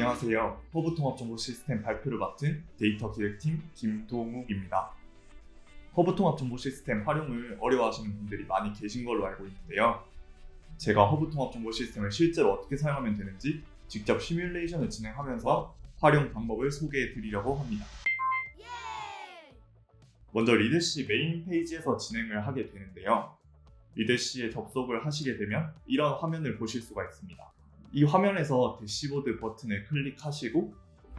안녕하세요. 허브통합정보시스템 발표를 맡은 데이터 기획팀 김동욱입니다. 허브통합정보시스템 활용을 어려워하시는 분들이 많이 계신 걸로 알고 있는데요. 제가 허브통합정보시스템을 실제로 어떻게 사용하면 되는지 직접 시뮬레이션을 진행하면서 활용 방법을 소개해 드리려고 합니다. 먼저 리드시 메인 페이지에서 진행을 하게 되는데요. 리드시에 접속을 하시게 되면 이런 화면을 보실 수가 있습니다. 이 화면에서 대시보드 버튼을 클릭하시고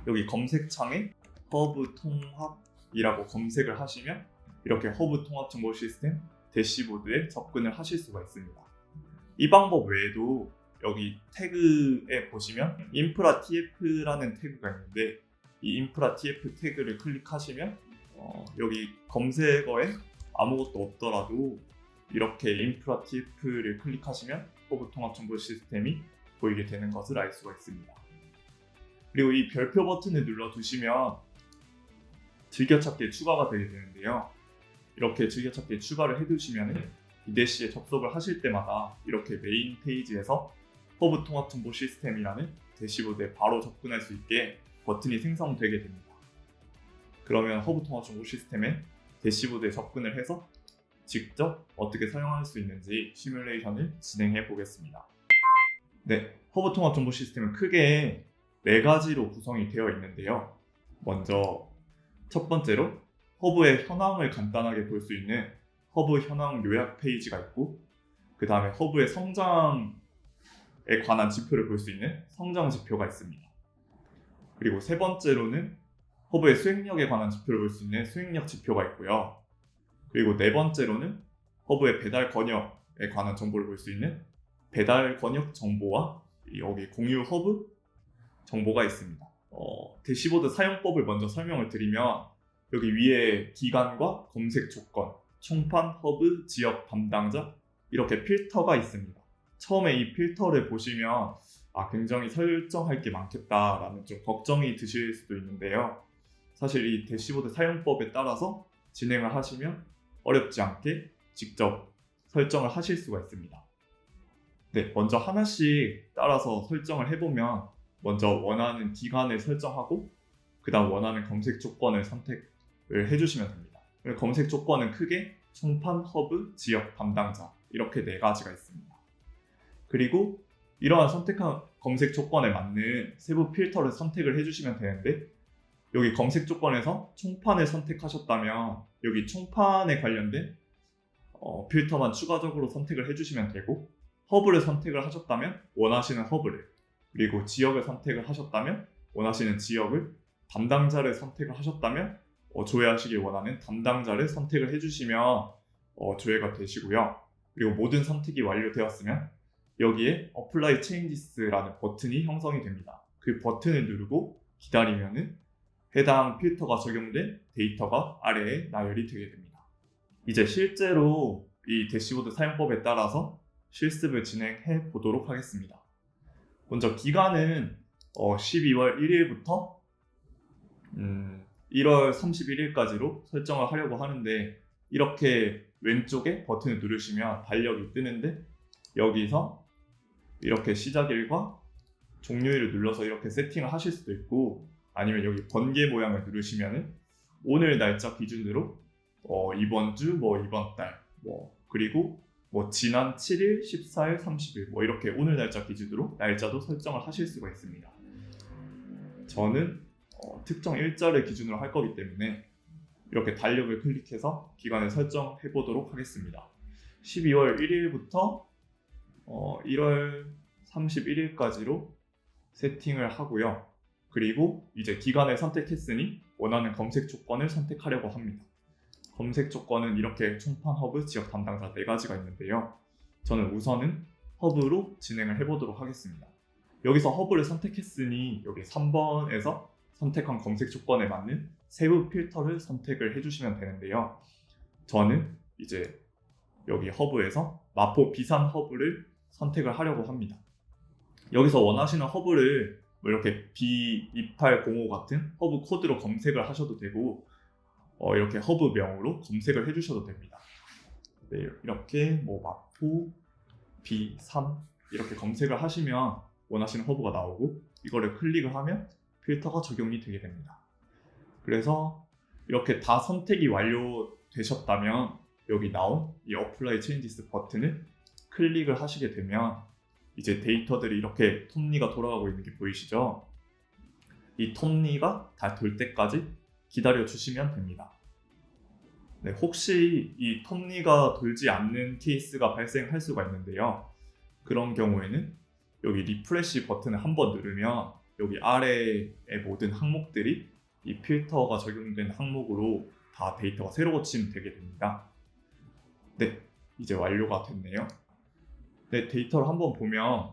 여기 검색창에 허브통합이라고 검색을 하시면 이렇게 허브통합정보시스템 대시보드에 접근을 하실 수가 있습니다. 이 방법 외에도 여기 태그에 보시면 인프라 TF라는 태그가 있는데 이 인프라 TF 태그를 클릭하시면 여기 검색어에 아무것도 없더라도 이렇게 인프라 TF를 클릭하시면 허브통합정보시스템이 보이게 되는 것을 알 수가 있습니다. 그리고 이 별표 버튼을 눌러두시면 즐겨찾기에 추가가 되게 되는데요. 이렇게 즐겨찾기에 추가를 해두시면 리드시에 접속을 하실 때마다 이렇게 메인 페이지에서 허브통합정보시스템이라는 대시보드에 바로 접근할 수 있게 버튼이 생성되게 됩니다. 그러면 허브통합정보시스템의 대시보드에 접근을 해서 직접 어떻게 사용할 수 있는지 시뮬레이션을 진행해 보겠습니다. 네, 허브통합정보시스템은 크게 4가지로 구성이 되어 있는데요. 먼저 첫 번째로 허브의 현황을 간단하게 볼 수 있는 허브 현황 요약 페이지가 있고, 그 다음에 허브의 성장에 관한 지표를 볼 수 있는 성장 지표가 있습니다. 그리고 세 번째로는 허브의 수행력에 관한 지표를 볼 수 있는 수행력 지표가 있고요. 그리고 네 번째로는 허브의 배달 권역에 관한 정보를 볼 수 있는 배달 권역 정보와 여기 공유 허브 정보가 있습니다. 대시보드 사용법을 먼저 설명을 드리면 여기 위에 기간과 검색 조건, 총판, 허브, 지역 담당자 이렇게 필터가 있습니다. 처음에 이 필터를 보시면 굉장히 설정할 게 많겠다라는 좀 걱정이 드실 수도 있는데요. 사실 이 대시보드 사용법에 따라서 진행을 하시면 어렵지 않게 직접 설정을 하실 수가 있습니다. 네, 먼저 하나씩 따라서 설정을 해보면 먼저 원하는 기간을 설정하고 그 다음 원하는 검색 조건을 선택을 해주시면 됩니다. 검색 조건은 크게 총판, 허브, 지역 담당자 이렇게 4가지가 있습니다. 그리고 이러한 선택한 검색 조건에 맞는 세부 필터를 선택을 해주시면 되는데 여기 검색 조건에서 총판을 선택하셨다면 여기 총판에 관련된 필터만 추가적으로 선택을 해주시면 되고, 허브를 선택을 하셨다면 원하시는 허브를, 그리고 지역을 선택을 하셨다면 원하시는 지역을, 담당자를 선택을 하셨다면 조회하시길 원하는 담당자를 선택을 해주시면 조회가 되시고요. 그리고 모든 선택이 완료되었으면 여기에 Apply Changes라는 버튼이 형성이 됩니다. 그 버튼을 누르고 기다리면은 해당 필터가 적용된 데이터가 아래에 나열이 되게 됩니다. 이제 실제로 이 대시보드 사용법에 따라서 실습을 진행해 보도록 하겠습니다. 먼저 기간은 12월 1일부터 1월 31일까지로 설정을 하려고 하는데 이렇게 왼쪽에 버튼을 누르시면 달력이 뜨는데 여기서 이렇게 시작일과 종료일을 눌러서 이렇게 세팅을 하실 수도 있고, 아니면 여기 번개 모양을 누르시면 오늘 날짜 기준으로 이번 주, 이번 달, 그리고 지난 7일, 14일, 30일 이렇게 오늘 날짜 기준으로 날짜도 설정을 하실 수가 있습니다. 저는 특정 일자를 기준으로 할 거기 때문에 이렇게 달력을 클릭해서 기간을 설정해 보도록 하겠습니다. 12월 1일부터 1월 31일까지로 세팅을 하고요. 그리고 이제 기간을 선택했으니 원하는 검색 조건을 선택하려고 합니다. 검색 조건은 이렇게 총판, 허브, 지역 담당자 4가지가 있는데요. 저는 우선은 허브로 진행을 해보도록 하겠습니다. 여기서 허브를 선택했으니 여기 3번에서 선택한 검색 조건에 맞는 세부 필터를 선택을 해주시면 되는데요. 저는 이제 여기 허브에서 마포 비산 허브를 선택을 하려고 합니다. 여기서 원하시는 허브를 이렇게 B2805 같은 허브 코드로 검색을 하셔도 되고 이렇게 허브명으로 검색을 해주셔도 됩니다. 네, 이렇게 마포 B3 이렇게 검색을 하시면 원하시는 허브가 나오고 이거를 클릭을 하면 필터가 적용이 되게 됩니다. 그래서 이렇게 다 선택이 완료되셨다면 여기 나온 이 Apply Changes 버튼을 클릭을 하시게 되면 이제 데이터들이 이렇게 톱니가 돌아가고 있는 게 보이시죠? 이 톱니가 다 돌 때까지 기다려 주시면 됩니다. 네, 혹시 이 톱니가 돌지 않는 케이스가 발생할 수가 있는데요. 그런 경우에는 여기 리프레시 버튼을 한번 누르면 여기 아래의 모든 항목들이 이 필터가 적용된 항목으로 다 데이터가 새로 고치면 되게 됩니다. 네, 이제 완료가 됐네요. 네, 데이터를 한번 보면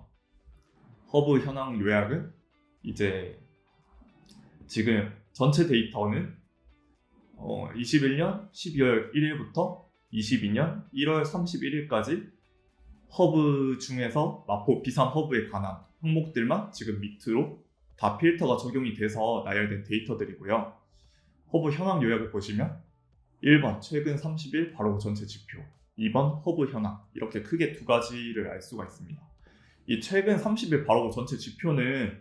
허브 현황 요약은 이제 지금 전체 데이터는 21년 12월 1일부터 22년 1월 31일까지 허브 중에서 마포 비산 허브에 관한 항목들만 지금 밑으로 다 필터가 적용이 돼서 나열된 데이터들이고요. 허브 현황 요약을 보시면 1번 최근 30일 바로 전체 지표, 2번 허브 현황, 이렇게 크게 두 가지를 알 수가 있습니다. 이 최근 30일 바로 전체 지표는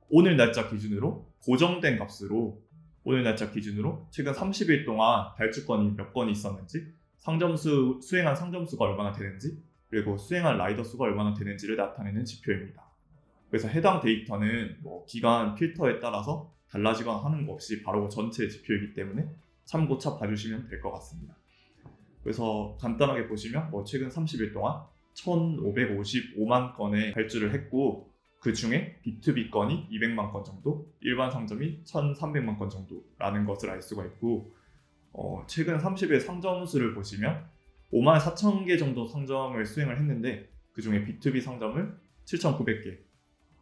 오늘 날짜 기준으로 고정된 값으로 오늘 날짜 기준으로 최근 30일 동안 발주건이 몇 건이 있었는지, 수행한 상점수가 얼마나 되는지, 그리고 수행한 라이더 수가 얼마나 되는지를 나타내는 지표입니다. 그래서 해당 데이터는 기간 필터에 따라서 달라지거나 하는 거 없이 바로 전체 지표이기 때문에 참고차 봐주시면 될 것 같습니다. 그래서 간단하게 보시면 최근 30일 동안 1,555만 건의 발주를 했고, 그 중에 B2B 건이 200만 건 정도, 일반 상점이 1,300만 건 정도라는 것을 알 수가 있고, 최근 30일 상점수를 보시면 54,000개 정도 상점을 수행을 했는데 그 중에 B2B 상점을 7,900개,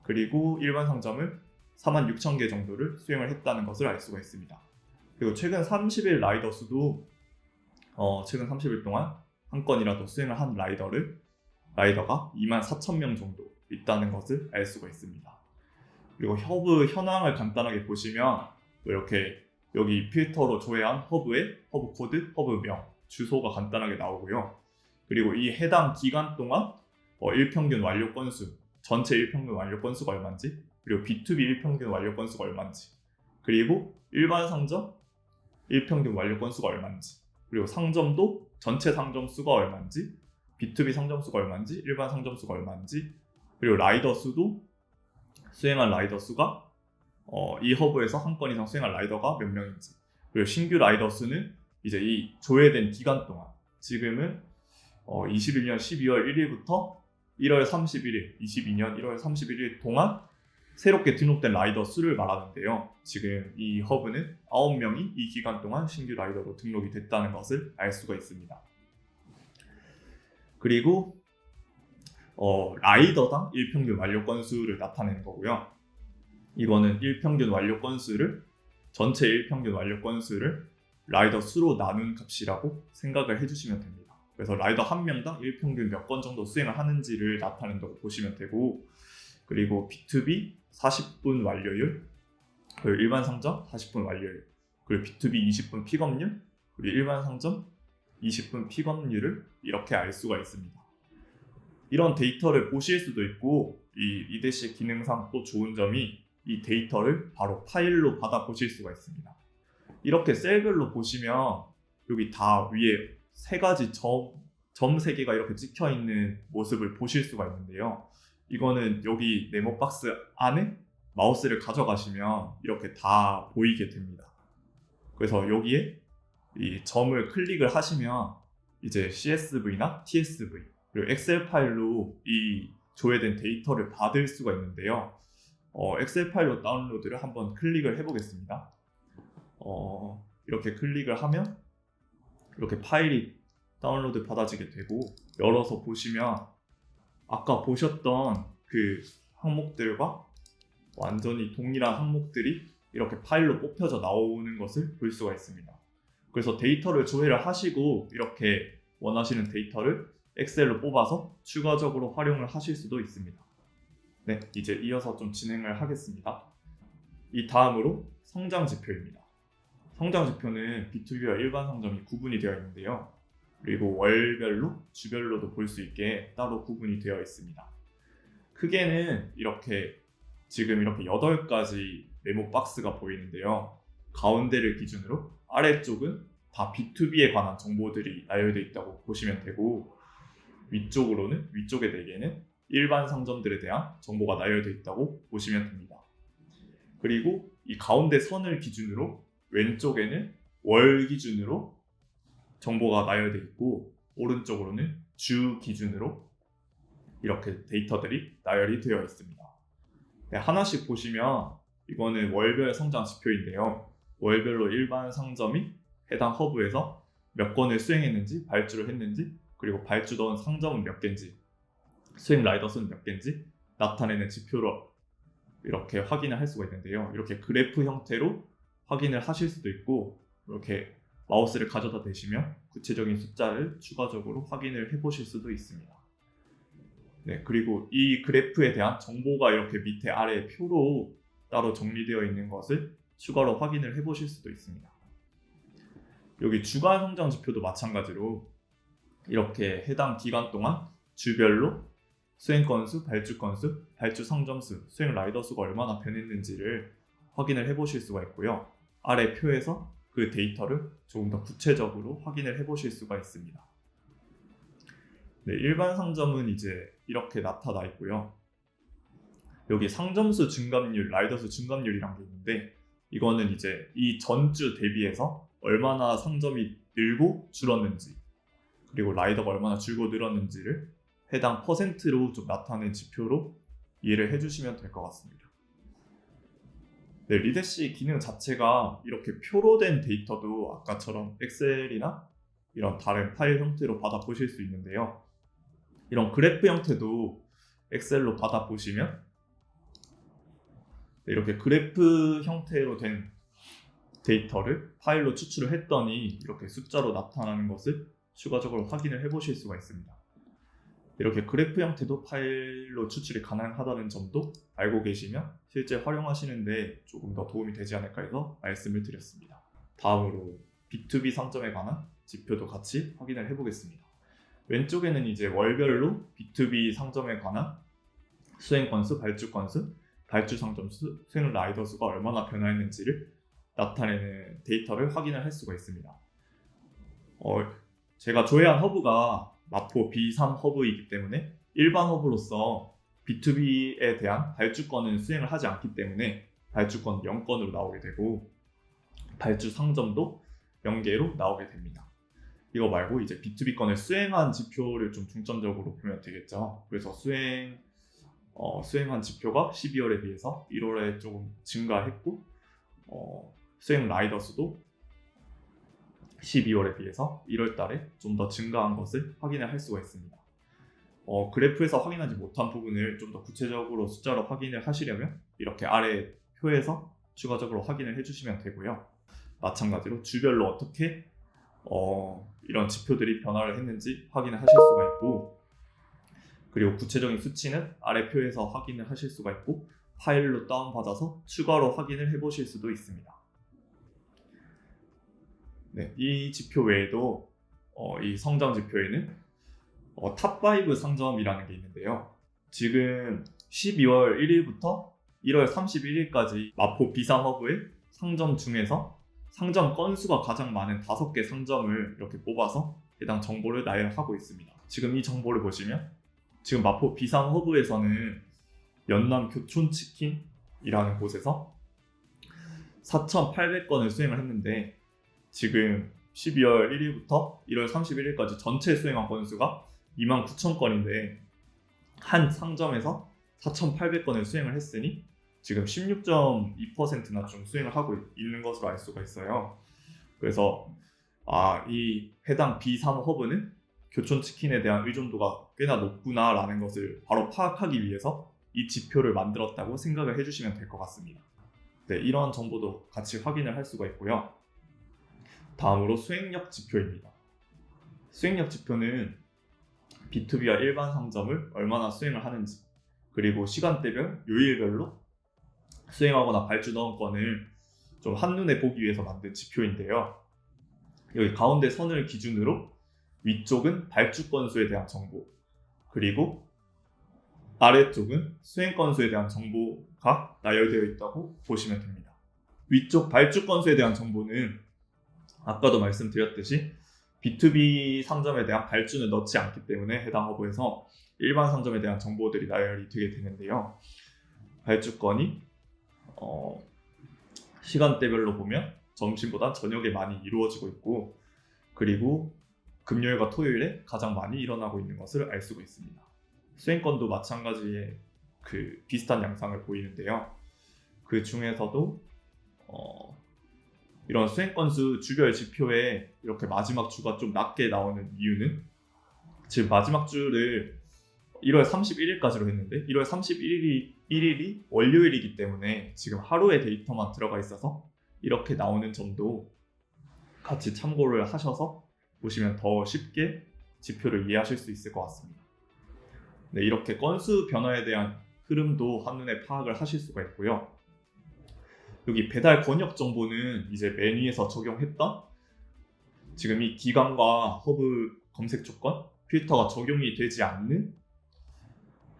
그리고 일반 상점을 46,000개 정도를 수행을 했다는 것을 알 수가 있습니다. 그리고 최근 30일 라이더 수도 최근 30일 동안 한 건이라도 수행을 한 라이더가 24,000명 정도 있다는 것을 알 수가 있습니다. 그리고 허브 현황을 간단하게 보시면 이렇게 여기 필터로 조회한 허브의 허브 코드, 허브명, 주소가 간단하게 나오고요. 그리고 이 해당 기간 동안 일평균 완료 건수, 전체 일평균 완료 건수가 얼마인지, 그리고 B2B 일평균 완료 건수가 얼마인지, 그리고 일반 상점 일평균 완료 건수가 얼마인지, 그리고 상점도 전체 상점 수가 얼마인지, B2B 상점 수가 얼마인지, 일반 상점 수가 얼마인지, 그리고 라이더 수도 수행한 라이더 수가 이 허브에서 한 건 이상 수행한 라이더가 몇 명인지, 그리고 신규 라이더 수는 이제 이 조회된 기간 동안, 지금은 21년 12월 1일부터 1월 31일, 22년 1월 31일 동안 새롭게 등록된 라이더 수를 말하는데요. 지금 이 허브는 9명이 이 기간 동안 신규 라이더로 등록이 됐다는 것을 알 수가 있습니다. 그리고 라이더당 일평균 완료 건수를 나타내는 거고요. 이거는 일평균 완료 건수를, 전체 일평균 완료 건수를 라이더 수로 나눈 값이라고 생각을 해주시면 됩니다. 그래서 라이더 한 명당 일평균 몇 건 정도 수행을 하는지를 나타낸다고 보시면 되고, 그리고 B2B 40분 완료율, 그리고 일반 상점 40분 완료율, 그리고 B2B 20분 픽업률, 그리고 일반 상점 20분 픽업률을 이렇게 알 수가 있습니다. 이런 데이터를 보실 수도 있고, 이 이대시 기능상 또 좋은 점이 이 데이터를 바로 파일로 받아 보실 수가 있습니다. 이렇게 셀별로 보시면 여기 다 위에 세 가지 점 3개가 이렇게 찍혀 있는 모습을 보실 수가 있는데요. 이거는 여기 네모 박스 안에 마우스를 가져가시면 이렇게 다 보이게 됩니다. 그래서 여기에 이 점을 클릭을 하시면 이제 CSV나 TSV, 그리고 엑셀 파일로 이 조회된 데이터를 받을 수가 있는데요. 엑셀 파일로 다운로드를 한번 클릭을 해보겠습니다. 이렇게 클릭을 하면 이렇게 파일이 다운로드 받아지게 되고, 열어서 보시면 아까 보셨던 그 항목들과 완전히 동일한 항목들이 이렇게 파일로 뽑혀져 나오는 것을 볼 수가 있습니다. 그래서 데이터를 조회를 하시고 이렇게 원하시는 데이터를 엑셀로 뽑아서 추가적으로 활용을 하실 수도 있습니다. 네, 이제 이어서 좀 진행을 하겠습니다. 이 다음으로 성장 지표입니다. 성장 지표는 B2B와 일반 상점이 구분이 되어 있는데요. 그리고 월별로, 주별로도 볼 수 있게 따로 구분이 되어 있습니다. 크게는 이렇게 지금 이렇게 8가지 메모 박스가 보이는데요. 가운데를 기준으로 아래쪽은 다 B2B에 관한 정보들이 나열되어 있다고 보시면 되고, 위쪽으로는 위쪽의 4개는 일반 상점들에 대한 정보가 나열되어 있다고 보시면 됩니다. 그리고 이 가운데 선을 기준으로 왼쪽에는 월 기준으로 정보가 나열되어 있고, 오른쪽으로는 주 기준으로 이렇게 데이터들이 나열이 되어 있습니다. 네, 하나씩 보시면 이거는 월별 성장 지표인데요. 월별로 일반 상점이 해당 허브에서 몇 건을 수행했는지, 발주를 했는지, 그리고 발주 넣은 상점은 몇 개인지, 수행 라이더 수는 몇 개인지 나타내는 지표로 이렇게 확인을 할 수가 있는데요. 이렇게 그래프 형태로 확인을 하실 수도 있고, 이렇게 마우스를 가져다 대시면 구체적인 숫자를 추가적으로 확인을 해보실 수도 있습니다. 네, 그리고 이 그래프에 대한 정보가 이렇게 밑에 아래 표로 따로 정리되어 있는 것을 추가로 확인을 해보실 수도 있습니다. 여기 주간 성장 지표도 마찬가지로 이렇게 해당 기간 동안 주별로 수행 건수, 발주 건수, 발주 상점 수, 수행 라이더 수가 얼마나 변했는지를 확인을 해보실 수가 있고요. 아래 표에서 그 데이터를 조금 더 구체적으로 확인을 해보실 수가 있습니다. 네, 일반 상점은 이제 이렇게 나타나 있고요. 여기 상점수 증감률, 라이더수 증감률이란 게 있는데, 이거는 이제 이 전주 대비해서 얼마나 상점이 늘고 줄었는지, 그리고 라이더가 얼마나 줄고 늘었는지를 해당 퍼센트로 좀 나타낸 지표로 이해를 해주시면 될 것 같습니다. 네, 리데시 기능 자체가 이렇게 표로 된 데이터도 아까처럼 엑셀이나 이런 다른 파일 형태로 받아보실 수 있는데요. 이런 그래프 형태도 엑셀로 받아보시면 이렇게 그래프 형태로 된 데이터를 파일로 추출을 했더니 이렇게 숫자로 나타나는 것을 추가적으로 확인을 해보실 수가 있습니다. 이렇게 그래프 형태도 파일로 추출이 가능하다는 점도 알고 계시면 실제 활용하시는데 조금 더 도움이 되지 않을까 해서 말씀을 드렸습니다. 다음으로 B2B 상점에 관한 지표도 같이 확인을 해보겠습니다. 왼쪽에는 이제 월별로 B2B 상점에 관한 수행 건수, 발주 건수, 발주 상점 수, 수행 라이더 수가 얼마나 변화했는지를 나타내는 데이터를 확인을 할 수가 있습니다. 제가 조회한 허브가 마포 B3 허브이기 때문에 일반 허브로서 B2B에 대한 발주권은 수행을 하지 않기 때문에 발주권 0건으로 나오게 되고, 발주 상점도 0개로 나오게 됩니다. 이거 말고 이제 B2B권을 수행한 지표를 좀 중점적으로 보면 되겠죠. 그래서 수행한 지표가 12월에 비해서 1월에 조금 증가했고, 수행 라이더 수도 12월에 비해서 1월 달에 좀 더 증가한 것을 확인을 할 수가 있습니다. 그래프에서 확인하지 못한 부분을 좀 더 구체적으로 숫자로 확인을 하시려면 이렇게 아래 표에서 추가적으로 확인을 해주시면 되고요. 마찬가지로 주별로 어떻게 이런 지표들이 변화를 했는지 확인을 하실 수가 있고, 그리고 구체적인 수치는 아래 표에서 확인을 하실 수가 있고, 파일로 다운받아서 추가로 확인을 해보실 수도 있습니다. 네, 이 지표 외에도 이 성장 지표에는 탑5 상점이라는 게 있는데요. 지금 12월 1일부터 1월 31일까지 마포 B3 허브의 상점 중에서 상점 건수가 가장 많은 5개 상점을 이렇게 뽑아서 해당 정보를 나열하고 있습니다. 지금 이 정보를 보시면 지금 마포 B3 허브에서는 연남 교촌치킨이라는 곳에서 4,800건을 수행을 했는데, 지금 12월 1일부터 1월 31일까지 전체 수행한 건수가 29,000건인데 한 상점에서 4,800건을 수행을 했으니 지금 16.2%나 좀 수행을 하고 있는 것으로 알 수가 있어요. 그래서 이 해당 B3 허브는 교촌치킨에 대한 의존도가 꽤나 높구나 라는 것을 바로 파악하기 위해서 이 지표를 만들었다고 생각을 해주시면 될 것 같습니다. 네, 이러한 정보도 같이 확인을 할 수가 있고요. 다음으로 수행력 지표입니다. 수행력 지표는 B2B와 일반 상점을 얼마나 수행을 하는지, 그리고 시간대별, 요일별로 수행하거나 발주 넣은 건을 좀 한눈에 보기 위해서 만든 지표인데요. 여기 가운데 선을 기준으로 위쪽은 발주 건수에 대한 정보, 그리고 아래쪽은 수행 건수에 대한 정보가 나열되어 있다고 보시면 됩니다. 위쪽 발주 건수에 대한 정보는 아까도 말씀드렸듯이 B2B 상점에 대한 발주는 넣지 않기 때문에 해당 허브에서 일반 상점에 대한 정보들이 나열이 되게 되는데요. 발주건이 시간대별로 보면 점심보다 저녁에 많이 이루어지고 있고, 그리고 금요일과 토요일에 가장 많이 일어나고 있는 것을 알 수가 있습니다. 수행건도 마찬가지의 비슷한 양상을 보이는데요. 그 중에서도 이런 수행건수 주별 지표에 이렇게 마지막 주가 좀 낮게 나오는 이유는, 지금 마지막 주를 1월 31일까지로 했는데 1월 31일이 월요일이기 때문에 지금 하루의 데이터만 들어가 있어서 이렇게 나오는 점도 같이 참고를 하셔서 보시면 더 쉽게 지표를 이해하실 수 있을 것 같습니다. 네, 이렇게 건수 변화에 대한 흐름도 한눈에 파악을 하실 수가 있고요. 여기 배달 권역 정보는 이제 메뉴에서 적용했던 지금 이 기간과 허브 검색 조건, 필터가 적용이 되지 않는,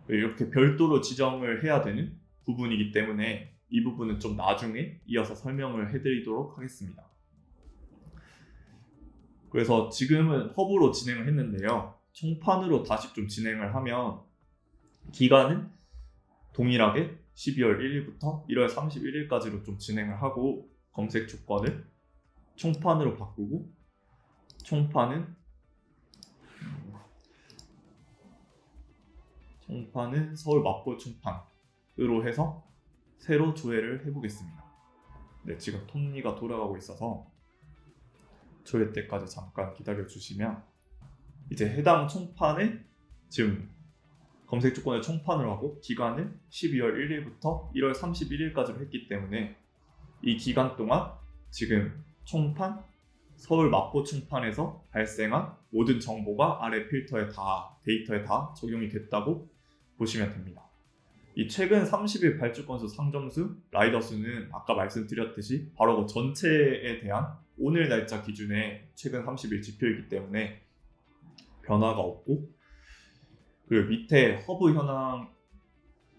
이렇게 별도로 지정을 해야 되는 부분이기 때문에 이 부분은 좀 나중에 이어서 설명을 해드리도록 하겠습니다. 그래서 지금은 허브로 진행을 했는데요. 총판으로 다시 좀 진행을 하면 기간은 동일하게 12월 1일부터 1월 31일까지로 좀 진행을 하고, 검색 조건을 총판으로 바꾸고, 총판은 서울 마포 총판으로 해서 새로 조회를 해보겠습니다. 네, 지금 톱니가 돌아가고 있어서 조회 때까지 잠깐 기다려 주시면, 이제 해당 총판에 지금 검색 조건을 총판으로 하고 기간을 12월 1일부터 1월 31일까지로 했기 때문에 이 기간 동안 지금 총판, 서울 마포 총판에서 발생한 모든 정보가 아래 필터에 데이터에 다 적용이 됐다고 보시면 됩니다. 이 최근 30일 발주 건수, 상점수, 라이더 수는 아까 말씀드렸듯이 바로 그 전체에 대한 오늘 날짜 기준의 최근 30일 지표이기 때문에 변화가 없고, 그리고 밑에 허브 현황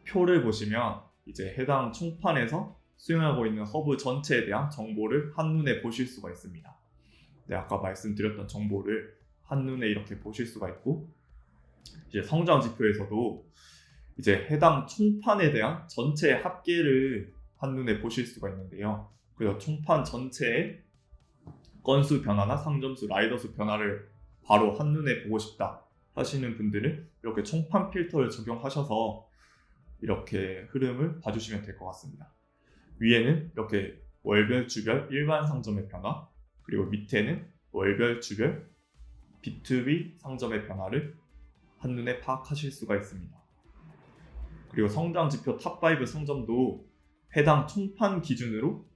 표를 보시면 이제 해당 총판에서 수행하고 있는 허브 전체에 대한 정보를 한눈에 보실 수가 있습니다. 네, 아까 말씀드렸던 정보를 한눈에 이렇게 보실 수가 있고, 이제 성장 지표에서도 이제 해당 총판에 대한 전체 합계를 한눈에 보실 수가 있는데요. 그래서 총판 전체의 건수 변화나 상점수, 라이더수 변화를 바로 한눈에 보고 싶다 하시는 분들은 이렇게 총판 필터를 적용하셔서 이렇게 흐름을 봐주시면 될 것 같습니다. 위에는 이렇게 월별, 주별, 일반 상점의 변화, 그리고 밑에는 월별, 주별, B2B 상점의 변화를 한눈에 파악하실 수가 있습니다. 그리고 성장 지표 탑5 상점도 해당 총판 기준으로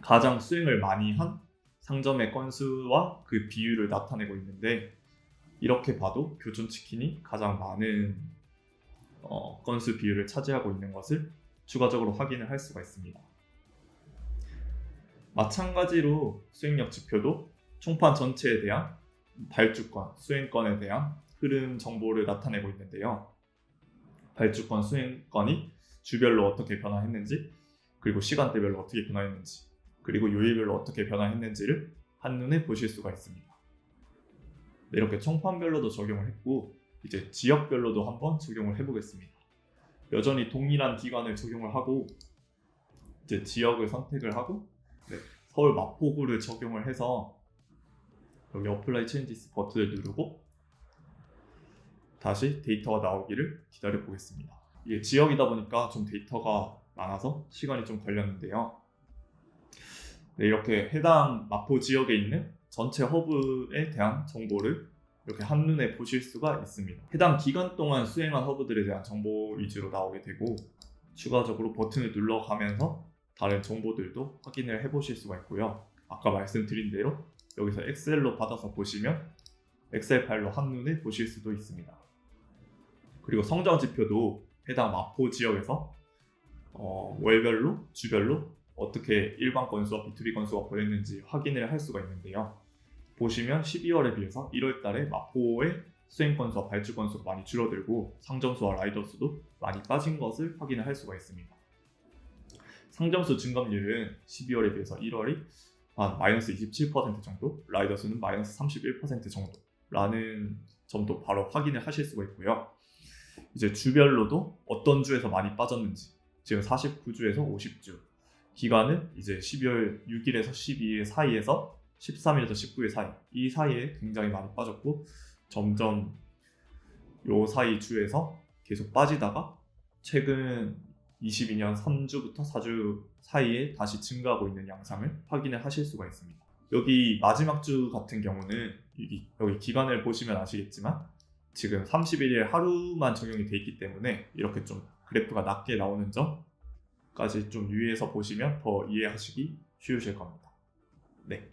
가장 수행을 많이 한 상점의 건수와 그 비율을 나타내고 있는데, 이렇게 봐도 교촌치킨이 가장 많은 건수 비율을 차지하고 있는 것을 추가적으로 확인을 할 수가 있습니다. 마찬가지로 수행력 지표도 총판 전체에 대한 발주권, 수행권에 대한 흐름 정보를 나타내고 있는데요. 발주권, 수행권이 주별로 어떻게 변화했는지, 그리고 시간대별로 어떻게 변화했는지, 그리고 요일별로 어떻게 변화했는지를 한눈에 보실 수가 있습니다. 네, 이렇게 총판별로도 적용을 했고, 이제 지역별로도 한번 적용을 해보겠습니다. 여전히 동일한 기간을 적용을 하고, 이제 지역을 선택을 하고, 네, 서울 마포구를 적용을 해서 여기 어플라이 체인지스 버튼을 누르고 다시 데이터가 나오기를 기다려 보겠습니다. 이게 지역이다 보니까 좀 데이터가 많아서 시간이 좀 걸렸는데요. 네, 이렇게 해당 마포 지역에 있는 전체 허브에 대한 정보를 이렇게 한눈에 보실 수가 있습니다. 해당 기간 동안 수행한 허브들에 대한 정보 위주로 나오게 되고, 추가적으로 버튼을 눌러가면서 다른 정보들도 확인을 해보실 수가 있고요. 아까 말씀드린 대로 여기서 엑셀로 받아서 보시면 엑셀 파일로 한눈에 보실 수도 있습니다. 그리고 성장 지표도 해당 마포 지역에서 월별로, 주별로 어떻게 일반 건수와 B2B 건수가 보냈는지 확인을 할 수가 있는데요. 보시면 12월에 비해서 1월 달에 마포의 수행 건수와 발주 건수가 많이 줄어들고 상점수와 라이더 수도 많이 빠진 것을 확인을 할 수가 있습니다. 상점수 증감률은 12월에 비해서 1월이 한 마이너스 27% 정도, 라이더 수는 마이너스 31% 정도라는 점도 바로 확인을 하실 수가 있고요. 이제 주별로도 어떤 주에서 많이 빠졌는지, 지금 49주에서 50주, 기간은 이제 12월 6일에서 12일 사이에서 13일에서 19일 사이, 이 사이에 굉장히 많이 빠졌고 점점 요 사이 주에서 계속 빠지다가 최근 22년 3주부터 4주 사이에 다시 증가하고 있는 양상을 확인을 하실 수가 있습니다. 여기 마지막 주 같은 경우는 여기 기간을 보시면 아시겠지만 지금 31일 하루만 적용이 돼 있기 때문에 이렇게 좀 그래프가 낮게 나오는 점까지 좀 유의해서 보시면 더 이해하시기 쉬우실 겁니다. 네.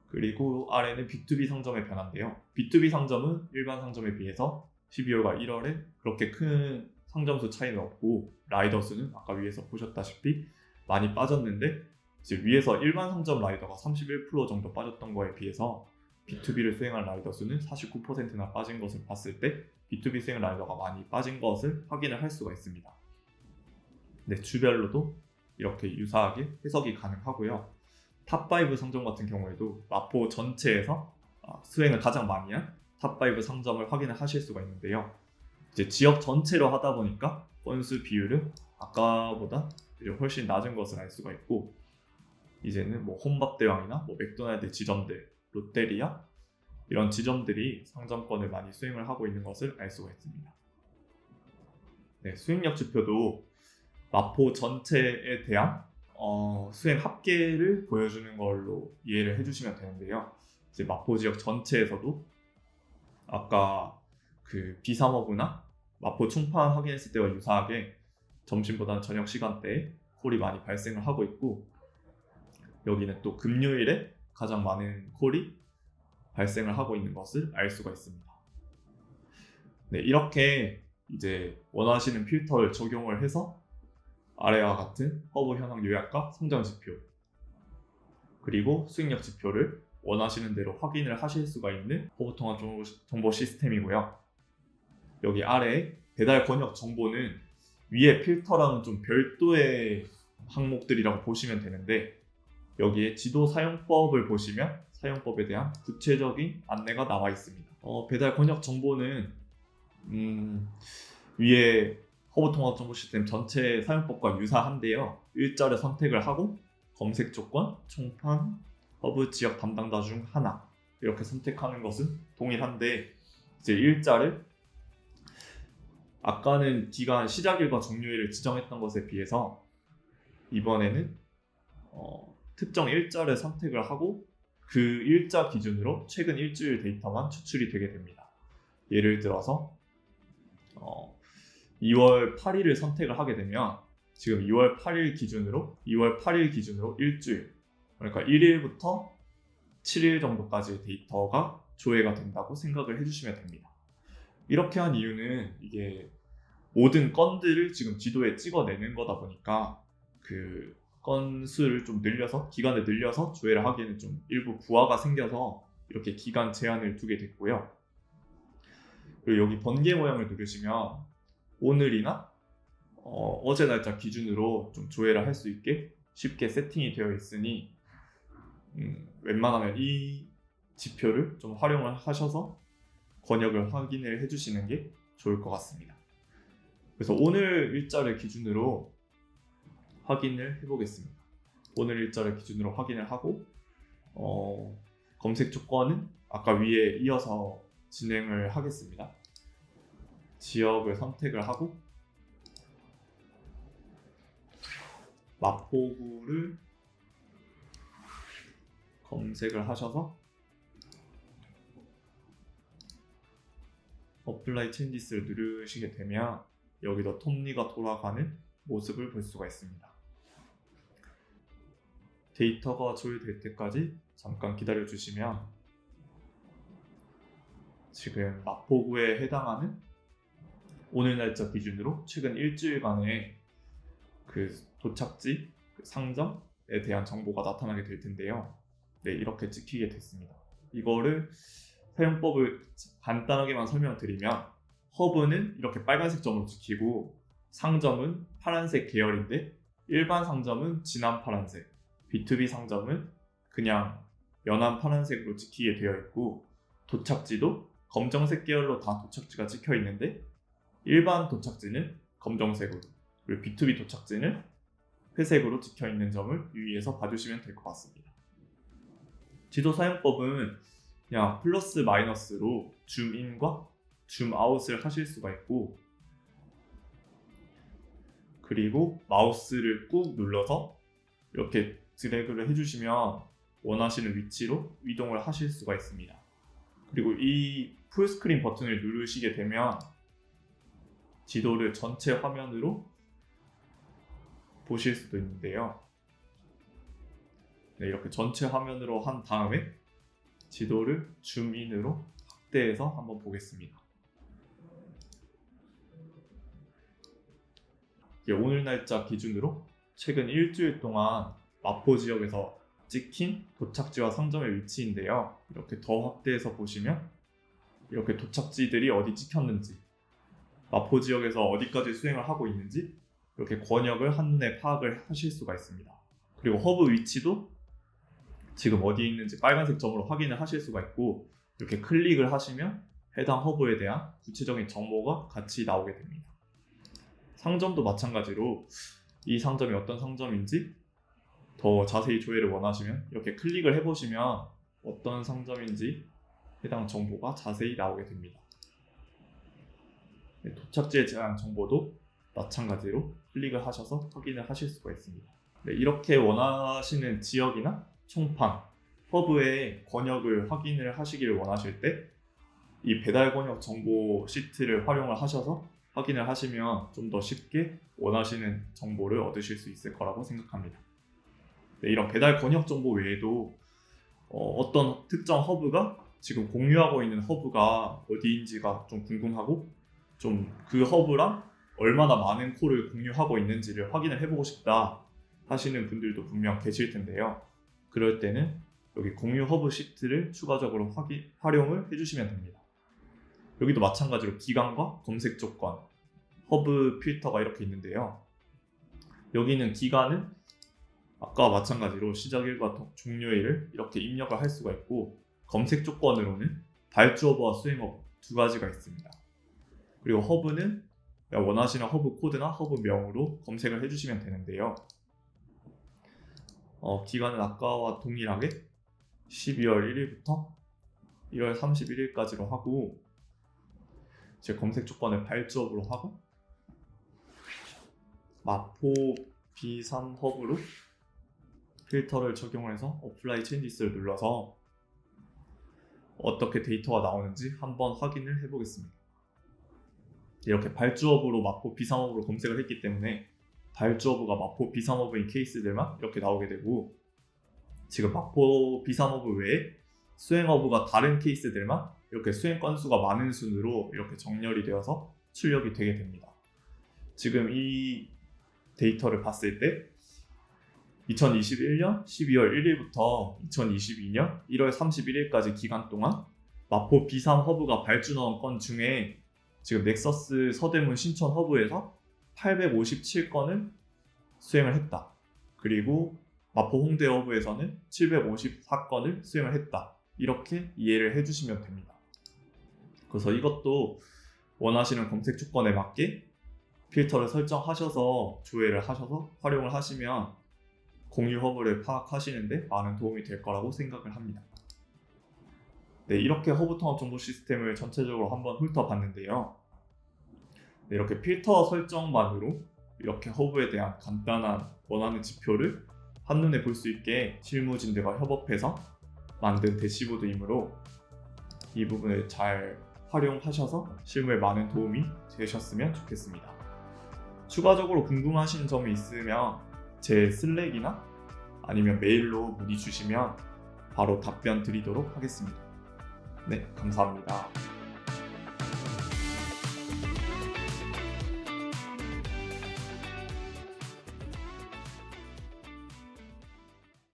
그리고 아래는 B2B 상점의 변화인데요. B2B 상점은 일반 상점에 비해서 12월과 1월에 그렇게 큰 상점수 차이는 없고 라이더 수는 아까 위에서 보셨다시피 많이 빠졌는데 이제 위에서 일반 상점 라이더가 31% 정도 빠졌던 거에 비해서 B2B를 수행한 라이더 수는 49%나 빠진 것을 봤을 때 B2B 수행 라이더가 많이 빠진 것을 확인을 할 수가 있습니다. 네, 주별로도 이렇게 유사하게 해석이 가능하고요. 탑5 상점 같은 경우에도 마포 전체에서 수행을 가장 많이 한 탑5 상점을 확인을 하실 수가 있는데요. 이제 지역 전체로 하다 보니까 건수 비율은 아까보다 훨씬 낮은 것을 알 수가 있고 이제는 뭐 혼밥대왕이나 뭐 맥도날드 지점들, 롯데리아 이런 지점들이 상점권을 많이 수행을 하고 있는 것을 알 수가 있습니다. 네, 수행력 지표도 마포 전체에 대한 수행 합계를 보여주는 걸로 이해를 해주시면 되는데요. 이제 마포 지역 전체에서도 아까 그 비상허브나 마포 충판 확인했을 때와 유사하게 점심보다는 저녁 시간대에 콜이 많이 발생을 하고 있고 여기는 또 금요일에 가장 많은 콜이 발생을 하고 있는 것을 알 수가 있습니다. 네, 이렇게 이제 원하시는 필터를 적용을 해서 아래와 같은 허브 현황 요약과 성장 지표 그리고 수익력 지표를 원하시는 대로 확인을 하실 수가 있는 허브 통합 정보 시스템이고요. 여기 아래 배달 권역 정보는 위에 필터랑은 좀 별도의 항목들이라고 보시면 되는데 여기에 지도 사용법을 보시면 사용법에 대한 구체적인 안내가 나와 있습니다. 배달 권역 정보는 위에 허브 통합 정보 시스템 전체 사용법과 유사한데요. 일자를 선택을 하고 검색 조건, 총판, 허브 지역 담당자 중 하나 이렇게 선택하는 것은 동일한데 이제 일자를 아까는 기간 시작일과 종료일을 지정했던 것에 비해서 이번에는 특정 일자를 선택을 하고 그 일자 기준으로 최근 일주일 데이터만 추출이 되게 됩니다. 예를 들어서 2월 8일을 선택을 하게 되면 지금 2월 8일 기준으로 일주일 그러니까 1일부터 7일 정도까지 데이터가 조회가 된다고 생각을 해주시면 됩니다. 이렇게 한 이유는 이게 모든 건들을 지금 지도에 찍어내는 거다 보니까 그 건수를 좀 늘려서 기간을 늘려서 조회를 하기에는 좀 일부 부하가 생겨서 이렇게 기간 제한을 두게 됐고요. 그리고 여기 번개 모양을 누르시면 오늘이나 어제 날짜 기준으로 좀 조회를 할 수 있게 쉽게 세팅이 되어 있으니 웬만하면 이 지표를 좀 활용을 하셔서 권역을 확인을 해주시는 게 좋을 것 같습니다. 그래서 오늘 일자를 기준으로 확인을 해보겠습니다. 오늘 일자를 기준으로 확인을 하고 검색 조건은 아까 위에 이어서 진행을 하겠습니다. 지역을 선택을 하고 마포구를 검색을 하셔서 어플라이 체인지스를 누르시게 되면 여기도 톱니가 돌아가는 모습을 볼 수가 있습니다. 데이터가 조회될 때까지 잠깐 기다려 주시면 지금 마포구에 해당하는 오늘 날짜 기준으로 최근 일주일간의 그 도착지, 그 상점에 대한 정보가 나타나게 될 텐데요. 네, 이렇게 찍히게 됐습니다. 이거를 사용법을 간단하게만 설명드리면 허브는 이렇게 빨간색 점으로 찍히고 상점은 파란색 계열인데 일반 상점은 진한 파란색, B2B 상점은 그냥 연한 파란색으로 찍히게 되어 있고 도착지도 검정색 계열로 다 도착지가 찍혀 있는데 일반 도착지는 검정색으로 그리고 B2B 도착지는 회색으로 찍혀 있는 점을 유의해서 봐주시면 될 것 같습니다. 지도 사용법은 그냥 플러스 마이너스로 줌인과 줌아웃을 하실 수가 있고 그리고 마우스를 꾹 눌러서 이렇게 드래그를 해주시면 원하시는 위치로 이동을 하실 수가 있습니다. 그리고 이 풀스크린 버튼을 누르시게 되면 지도를 전체 화면으로 보실 수도 있는데요. 네, 이렇게 전체 화면으로 한 다음에 지도를 줌인으로 확대해서 한번 보겠습니다. 오늘 날짜 기준으로 최근 일주일 동안 마포 지역에서 찍힌 도착지와 상점의 위치인데요. 이렇게 더 확대해서 보시면 이렇게 도착지들이 어디 찍혔는지 마포 지역에서 어디까지 수행을 하고 있는지 이렇게 권역을 한눈에 파악을 하실 수가 있습니다. 그리고 허브 위치도 지금 어디에 있는지 빨간색 점으로 확인을 하실 수가 있고 이렇게 클릭을 하시면 해당 허브에 대한 구체적인 정보가 같이 나오게 됩니다. 상점도 마찬가지로 이 상점이 어떤 상점인지 더 자세히 조회를 원하시면 이렇게 클릭을 해보시면 어떤 상점인지 해당 정보가 자세히 나오게 됩니다. 도착지에 대한 정보도 마찬가지로 클릭을 하셔서 확인을 하실 수가 있습니다. 네, 이렇게 원하시는 지역이나 총판, 허브의 권역을 확인을 하시기를 원하실 때 이 배달 권역 정보 시트를 활용을 하셔서 확인을 하시면 좀 더 쉽게 원하시는 정보를 얻으실 수 있을 거라고 생각합니다. 네, 이런 배달 권역 정보 외에도 어떤 특정 허브가 지금 공유하고 있는 허브가 어디인지가 좀 궁금하고 좀 그 허브랑 얼마나 많은 콜을 공유하고 있는지를 확인을 해보고 싶다 하시는 분들도 분명 계실 텐데요. 그럴 때는 여기 공유 허브 시트를 추가적으로 활용을 해주시면 됩니다. 여기도 마찬가지로 기간과 검색 조건, 허브 필터가 이렇게 있는데요. 여기는 기간은 아까와 마찬가지로 시작일과 종료일을 이렇게 입력을 할 수가 있고 검색 조건으로는 발주어부와 수행어부 두 가지가 있습니다. 그리고 허브는 원하시는 허브 코드나 허브 명으로 검색을 해주시면 되는데요. 기간은 아까와 동일하게 12월 1일부터 1월 31일까지로 하고 제 검색 조건을 발주업으로 하고 마포 B3 허브로 필터를 적용해서 어플라이 체인지스를 눌러서 어떻게 데이터가 나오는지 한번 확인을 해보겠습니다. 이렇게 발주업으로 마포 B3 허브로 검색을 했기 때문에 발주어부가 마포 B3 허브인 케이스들만 이렇게 나오게 되고 지금 마포 B3 허브 외에 수행 허브가 다른 케이스들만 이렇게 수행 건수가 많은 순으로 이렇게 정렬이 되어서 출력이 되게 됩니다. 지금 이 데이터를 봤을 때 2021년 12월 1일부터 2022년 1월 31일까지 기간 동안 마포 B3 허브가 발주 넣은 건 중에 지금 넥서스 서대문 신촌 허브에서 857건을 수행을 했다. 그리고 마포 홍대 허브에서는 754건을 수행을 했다. 이렇게 이해를 해주시면 됩니다. 그래서 이것도 원하시는 검색 조건에 맞게 필터를 설정하셔서 조회를 하셔서 활용을 하시면 공유 허브를 파악하시는데 많은 도움이 될 거라고 생각을 합니다. 네, 이렇게 허브 통합 정보 시스템을 전체적으로 한번 훑어봤는데요. 네, 이렇게 필터 설정만으로 이렇게 허브에 대한 간단한 원하는 지표를 한눈에 볼 수 있게 실무진들과 협업해서 만든 대시보드이므로 이 부분을 잘 활용하셔서 실무에 많은 도움이 되셨으면 좋겠습니다. 추가적으로 궁금하신 점이 있으면 제 슬랙이나 아니면 메일로 문의 주시면 바로 답변 드리도록 하겠습니다. 네, 감사합니다.